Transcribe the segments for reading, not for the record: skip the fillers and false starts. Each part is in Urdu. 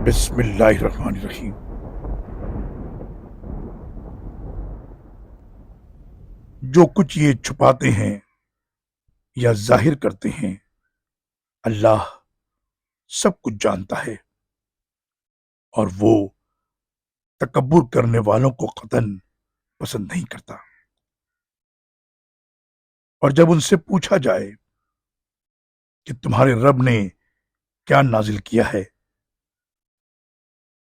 بسم اللہ الرحمن الرحیم۔ جو کچھ یہ چھپاتے ہیں یا ظاہر کرتے ہیں، اللہ سب کچھ جانتا ہے، اور وہ تکبر کرنے والوں کو قطعاً پسند نہیں کرتا۔ اور جب ان سے پوچھا جائے کہ تمہارے رب نے کیا نازل کیا ہے،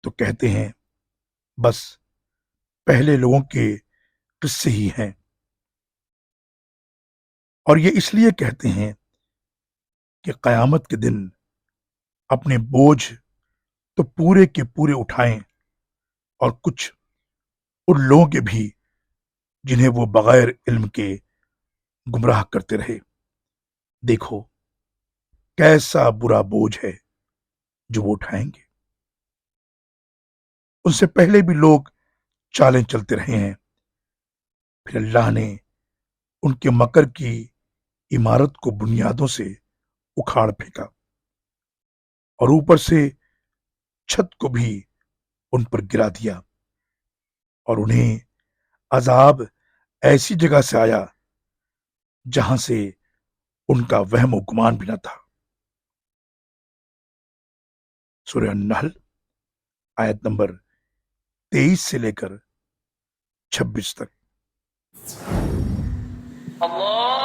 تو کہتے ہیں بس پہلے لوگوں کے قصے ہی ہیں، اور یہ اس لیے کہتے ہیں کہ قیامت کے دن اپنے بوجھ تو پورے کے پورے اٹھائیں، اور کچھ ان لوگوں کے بھی جنہیں وہ بغیر علم کے گمراہ کرتے رہے۔ دیکھو کیسا برا بوجھ ہے جو وہ اٹھائیں گے۔ ان سے پہلے بھی لوگ چالیں چلتے رہے ہیں، پھر اللہ نے ان کے مکر کی عمارت کو بنیادوں سے اکھاڑ پھینکا، اور اوپر سے چھت کو بھی ان پر گرا دیا، اور انہیں عذاب ایسی جگہ سے آیا جہاں سے ان کا وہم و گمان بھی نہ تھا۔ سورہ النحل آیت نمبر 23 سے لے کر 26 تک۔ اللہ